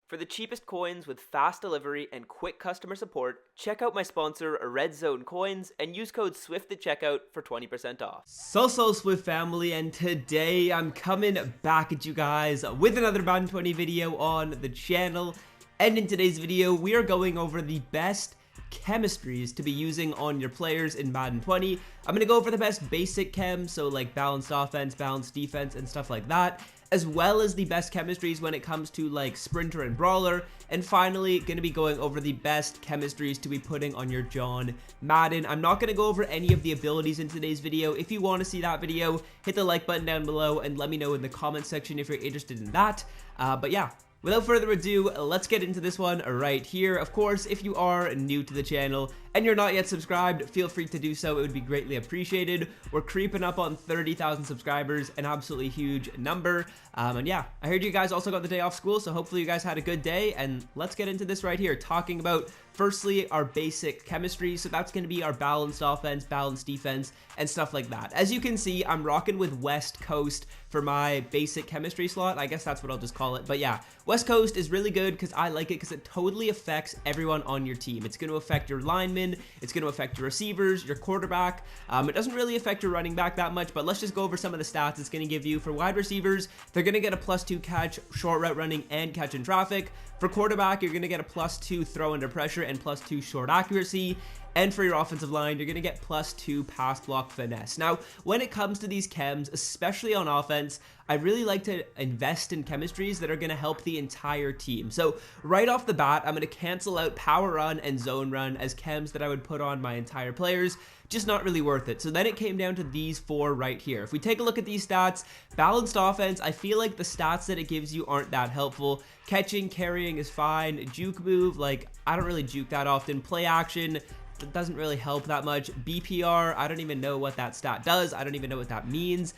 For the cheapest coins with fast delivery and quick customer support, check out my sponsor, Red Zone Coins, and use code SWIFT at checkout for 20% off. So Swift family, and today I'm coming back at you guys with another Madden 20 video on the channel. And in today's video, we are going over the best chemistries to be using on your players in Madden 20. I'm going to go over the best basic chems, so like balanced offense, balanced defense, and stuff like that, as well as the best chemistries when it comes to like sprinter and brawler, and finally going to be going over the best chemistries to be putting on your John Madden. I'm not going to go over any of the abilities in today's video. If you want to see that video, hit the like button down below and let me know in the comment section if you're interested in that. But yeah, without further ado, let's get into this one right here. Of course, if you are new to the channel and you're not yet subscribed, feel free to do so. It would be greatly appreciated. We're creeping up on 30,000 subscribers, an absolutely huge number. And yeah, I heard you guys also got the day off school, so hopefully you guys had a good day. And let's get into this right here, talking about firstly our basic chemistry. So that's going to be our balanced offense, balanced defense, and stuff like that. As you can see, I'm rocking with West Coast for my basic chemistry slot. I guess that's what I'll just call it. But yeah, West Coast is really good because I like it because it totally affects everyone on your team. It's going to affect your linemen, it's going to affect your receivers, your quarterback. It doesn't really affect your running back that much, but let's just go over some of the stats it's going to give you. For wide receivers, they're going to get a +2 catch, short route running, and catch in traffic. For quarterback, you're going to get a +2 throw under pressure and +2 short accuracy. And for your offensive line, you're going to get +2 pass block finesse. Now, when it comes to these chems, especially on offense, I really like to invest in chemistries that are going to help the entire team. So right off the bat, I'm going to cancel out power run and zone run as chems that I would put on my entire players. Just not really worth it. So then it came down to these four right here. If we take a look at these stats, balanced offense, I feel like the stats that it gives you aren't that helpful. Catching, carrying is fine. Juke move, like I don't really juke that often. Play action, it doesn't really help that much. BPR, I don't even know what that stat does. I don't even know what that means.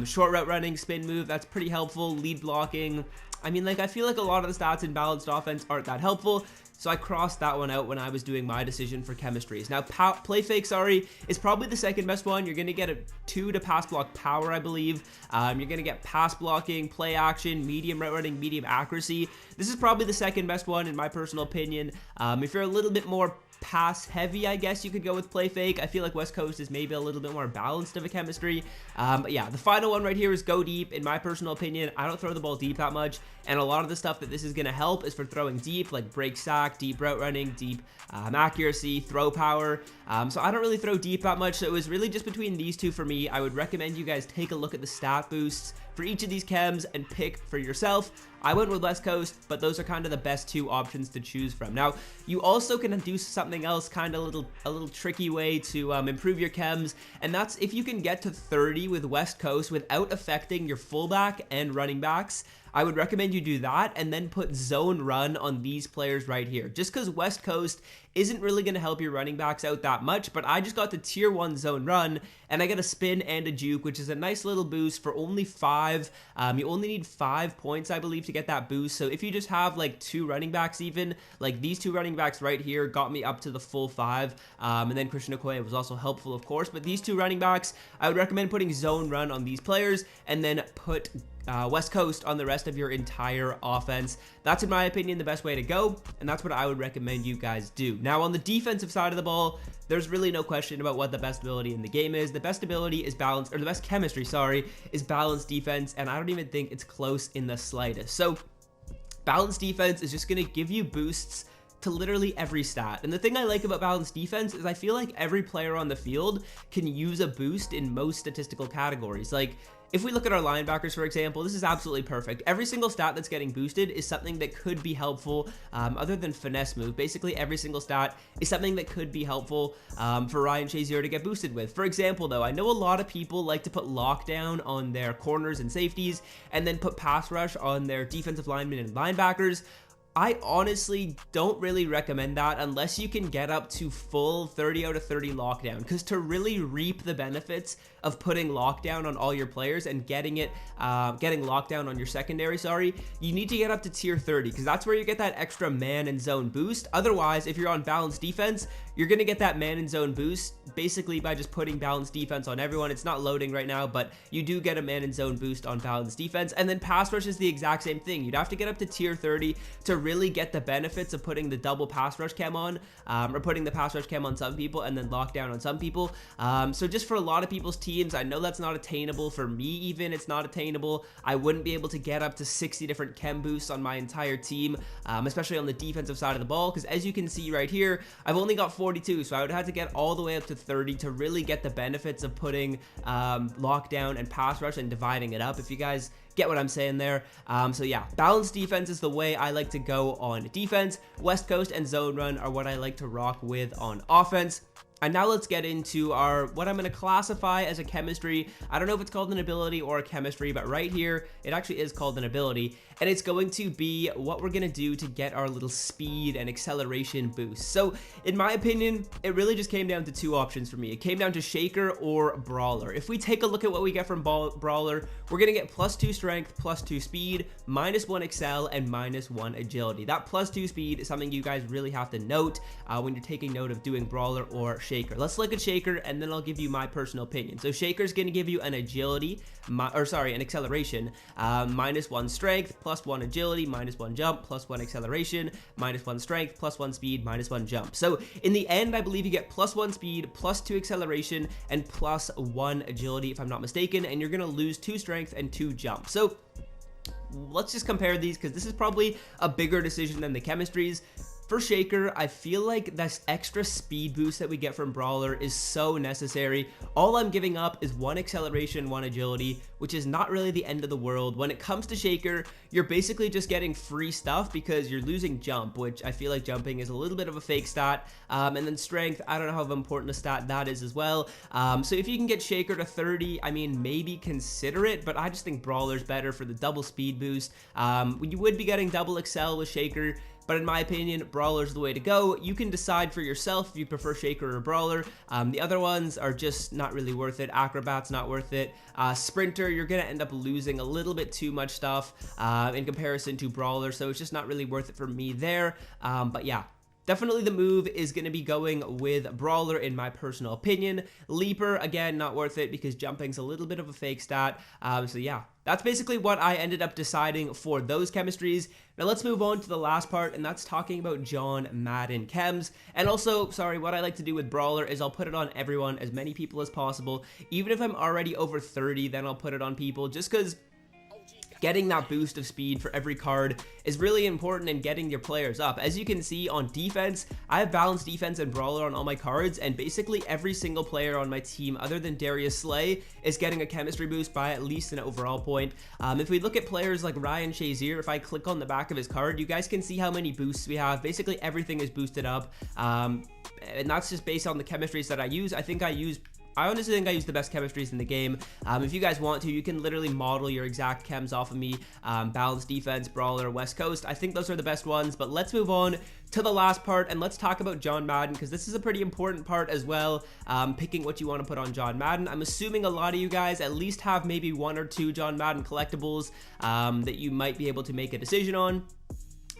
Short route running, spin move, that's pretty helpful. Lead blocking, I mean, like I feel like a lot of the stats in balanced offense aren't that helpful. So I crossed that one out when I was doing my decision for chemistries. Now, play fake, is probably the second best one. You're going to get a 2 to pass block power, I believe. You're going to get pass blocking, play action, medium route running, medium accuracy. This is probably the second best one in my personal opinion. If you're a little bit more pass heavy, I guess you could go with play fake. I feel like West Coast is maybe a little bit more balanced of a chemistry. But yeah, the final one right here is go deep. In my personal opinion, I don't throw the ball deep that much, and a lot of the stuff that this is going to help is for throwing deep, like break sack, deep route running, deep accuracy, throw power. So I don't really throw deep that much, so it was really just between these two for me. I would recommend you guys take a look at the stat boosts for each of these chems and pick for yourself. I went with West Coast, but those are kind of the best two options to choose from. Now, you also can do something else, kind of a little tricky way to improve your chems, and that's if you can get to 30 with West Coast without affecting your fullback and running backs. I would recommend you do that and then put zone run on these players right here. Just because West Coast isn't really going to help your running backs out that much, but I just got the tier 1 zone run and I get a spin and a juke, which is a nice little boost for only 5. You only need 5 points, I believe, to get that boost. So if you just have like 2 running backs, even like these 2 running backs right here got me up to the full 5. And then Christian Okoye was also helpful, of course, but these 2 running backs, I would recommend putting zone run on these players and then put West Coast on the rest of your entire offense. That's, in my opinion, the best way to go, and that's what I would recommend you guys do. Now, on the defensive side of the ball, there's really no question about what the best ability in the game is. The best ability is balance, or the best chemistry, is balanced defense, and I don't even think it's close in the slightest. So, balanced defense is just going to give you boosts to literally every stat. And the thing I like about balanced defense is I feel like every player on the field can use a boost in most statistical categories. Like, if we look at our linebackers, for example, this is absolutely perfect. Every single stat that's getting boosted is something that could be helpful, other than finesse move. Basically, every single stat is something that could be helpful for Ryan Shazier to get boosted with. For example, though, I know a lot of people like to put lockdown on their corners and safeties, and then put pass rush on their defensive linemen and linebackers. I honestly don't really recommend that unless you can get up to full 30 out of 30 lockdown, because to really reap the benefits of putting lockdown on all your players and getting lockdown on your secondary, you need to get up to tier 30, because that's where you get that extra man and zone boost. Otherwise, if you're on balanced defense, you're going to get that man and zone boost basically by just putting balanced defense on everyone. It's not loading right now, but you do get a man and zone boost on balanced defense. And then pass rush is the exact same thing. You'd have to get up to tier 30 to really get the benefits of putting the double pass rush chem on, or putting the pass rush chem on some people and then lockdown on some people. So just for a lot of people's teams, I know that's not attainable. For me, even, it's not attainable. I wouldn't be able to get up to 60 different chem boosts on my entire team, especially on the defensive side of the ball, because as you can see right here, I've only got 42, so I would have to get all the way up to 30 to really get the benefits of putting lockdown and pass rush and dividing it up, if you guys get what I'm saying there. So yeah, balanced defense is the way I like to go on defense. West Coast and zone run are what I like to rock with on offense. And now let's get into what I'm going to classify as a chemistry. I don't know if it's called an ability or a chemistry, but right here, it actually is called an ability. And it's going to be what we're going to do to get our little speed and acceleration boost. So in my opinion, it really just came down to two options for me. It came down to Shaker or Brawler. If we take a look at what we get from Brawler, we're going to get +2 strength, +2 speed, -1 excel, and -1 agility. That +2 speed is something you guys really have to note when you're taking note of doing Brawler or Shaker. Let's look at Shaker, and then I'll give you my personal opinion. So Shaker is going to give you an agility, an acceleration, -1 strength, +1 agility, -1 jump, +1 acceleration, -1 strength, +1 speed, -1 jump. So in the end, I believe you get +1 speed, +2 acceleration, and +1 agility, if I'm not mistaken, and you're going to lose 2 strength and 2 jump. So let's just compare these, because this is probably a bigger decision than the chemistries. For Shaker, I feel like this extra speed boost that we get from Brawler is so necessary. All I'm giving up is 1 acceleration, 1 agility, which is not really the end of the world. When it comes to Shaker, you're basically just getting free stuff because you're losing jump, which I feel like jumping is a little bit of a fake stat. And then strength, I don't know how important a stat that is as well. So if you can get Shaker to 30, I mean, maybe consider it, but I just think Brawler's better for the double speed boost. You would be getting double excel with Shaker, but in my opinion, Brawler's the way to go. You can decide for yourself if you prefer Shaker or Brawler. The other ones are just not really worth it. Acrobat's not worth it. Sprinter, you're going to end up losing a little bit too much stuff in comparison to Brawler, so it's just not really worth it for me there. But yeah. Definitely the move is going to be going with Brawler in my personal opinion. Leaper, again, not worth it because jumping's a little bit of a fake stat. So yeah, that's basically what I ended up deciding for those chemistries. Now let's move on to the last part, and that's talking about John Madden chems. And also, what I like to do with Brawler is I'll put it on everyone, as many people as possible. Even if I'm already over 30, then I'll put it on people, just because getting that boost of speed for every card is really important in getting your players up. As you can see on defense, I have balanced defense and Brawler on all my cards, and basically every single player on my team other than Darius Slay is getting a chemistry boost by at least an overall point. If we look at players like Ryan Shazier, if I click on the back of his card, you guys can see how many boosts we have. Basically everything is boosted up, and that's just based on the chemistries that I use. I honestly think I use the best chemistries in the game. If you guys want to, you can literally model your exact chems off of me. Balanced defense, Brawler, West Coast. I think those are the best ones, but let's move on to the last part, and let's talk about John Madden, because this is a pretty important part as well, picking what you want to put on John Madden. I'm assuming a lot of you guys at least have maybe 1 or 2 John Madden collectibles that you might be able to make a decision on.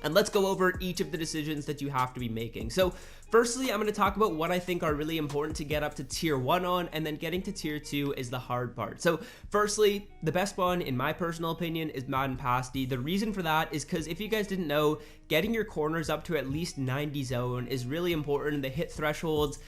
And let's go over each of the decisions that you have to be making. So firstly, I'm going to talk about what I think are really important to get up to tier 1 on, and then getting to tier 2 is the hard part. So firstly, the best one in my personal opinion is Madden Pasty. The reason for that is because if you guys didn't know, getting your corners up to at least 90 zone is really important. They hit thresholds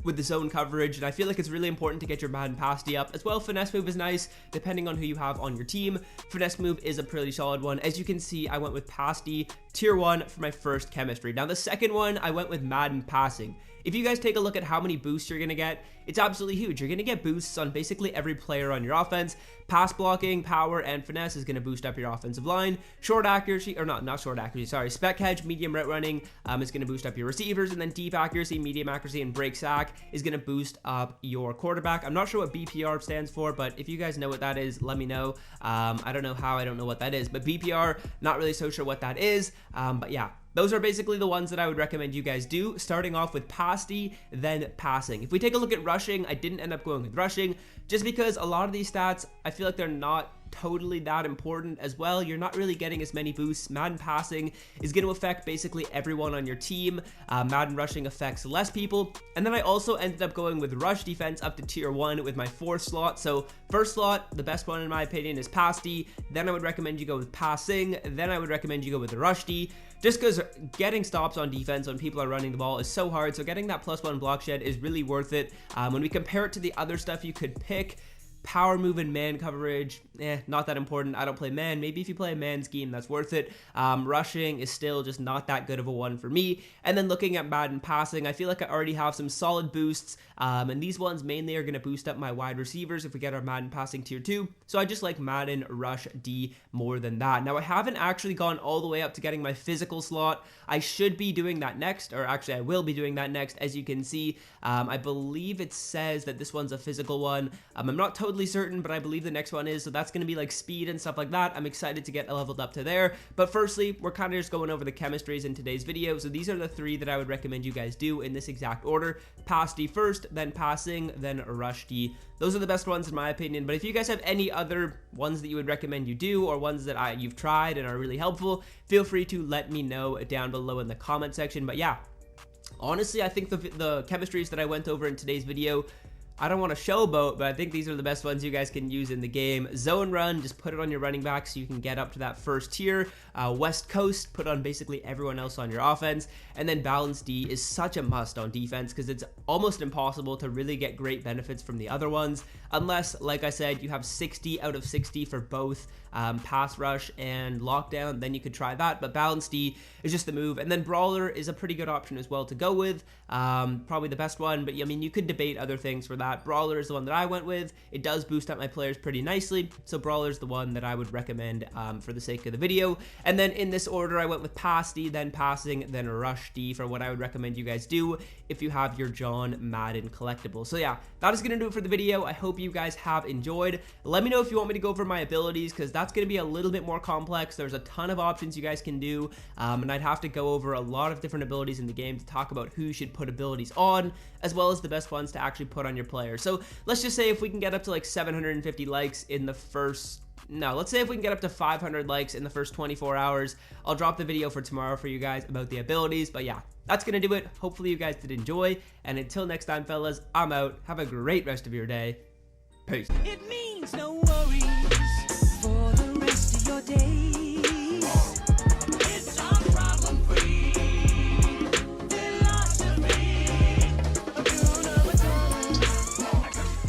with the zone coverage, and I feel like it's really important to get your Madden Pasty up. As well, Finesse Move is nice, depending on who you have on your team. Finesse Move is a pretty solid one. As you can see, I went with Pasty, tier 1 for my first chemistry. Now, the second one, I went with Madden Passing. If you guys take a look at how many boosts you're going to get, it's absolutely huge. You're going to get boosts on basically every player on your offense. Pass blocking, power, and finesse is going to boost up your offensive line. Short accuracy, or not short accuracy, sorry. Spec hedge, medium route running is going to boost up your receivers. And then deep accuracy, medium accuracy, and break sack is going to boost up your quarterback. I'm not sure what BPR stands for, but if you guys know what that is, let me know. I don't know how, I don't know what that is. But BPR, not really so sure what that is. But yeah, those are basically the ones that I would recommend you guys do, starting off with pasty, then passing. If we take a look at rushing, I didn't end up going with rushing, just because a lot of these stats, I feel like they're not totally that important as well. You're not really getting as many boosts. Madden passing is going to affect basically everyone on your team. Madden rushing affects less people. And then I also ended up going with rush defense up to tier 1 with my 4th slot. So first slot, the best one in my opinion, is pasty. Then I would recommend you go with passing. Then I would recommend you go with the rush D, just because getting stops on defense when people are running the ball is so hard. So getting that +1 block shed is really worth it. When we compare it to the other stuff you could pick, power move and man coverage, not that important. I don't play man. Maybe if you play a man scheme, that's worth it. Rushing is still just not that good of a one for me. And then looking at Madden passing, I feel like I already have some solid boosts. And these ones mainly are going to boost up my wide receivers if we get our Madden passing tier 2. So I just like Madden rush D more than that. Now I haven't actually gone all the way up to getting my physical slot. I should be doing that next, or actually I will be doing that next. As you can see, I believe it says that this one's a physical one. I'm not totally certain, but I believe the next one is, so that's going to be like speed and stuff like that. I'm excited to get leveled up to there. But firstly, we're kind of just going over the chemistries in today's video. So these are the 3 that I would recommend you guys do in this exact order: pass D first, then passing, then rush D. Those are the best ones in my opinion. But if you guys have any other ones that you would recommend you do, or ones that you've tried and are really helpful, feel free to let me know down below in the comment section. But yeah, honestly, I think the chemistries that I went over in today's video, I don't want to showboat, but I think these are the best ones you guys can use in the game. Zone run, just put it on your running back so you can get up to that first tier. West Coast, put on basically everyone else on your offense. And then balance D is such a must on defense because it's almost impossible to really get great benefits from the other ones. Unless, like I said, you have 60 out of 60 for both pass rush and lockdown, then you could try that. But balance D is just the move. And then brawler is a pretty good option as well to go with. Probably the best one, but I mean, you could debate other things for that. Brawler is the one that I went with. It does boost up my players pretty nicely, so brawler is the one that I would recommend for the sake of the video. And then in this order, I went with pass D, then passing, then rush D for what I would recommend you guys do if you have your John Madden collectible. So yeah, that is going to do it for the video. I hope you guys have enjoyed. Let me know if you want me to go over my abilities, because that's going to be a little bit more complex. There's a ton of options you guys can do, and I'd have to go over a lot of different abilities in the game to talk about who should put abilities on, as well as the best ones to actually put on your player. So let's just say if we can get up to like 750 likes in the first, no, let's say if we can get up to 500 likes in the first 24 hours, I'll drop the video for tomorrow for you guys about the abilities. But yeah, that's gonna do it. Hopefully you guys did enjoy, and until next time, fellas, I'm out. Have a great rest of your day. Peace. It means no worries for the rest of your day.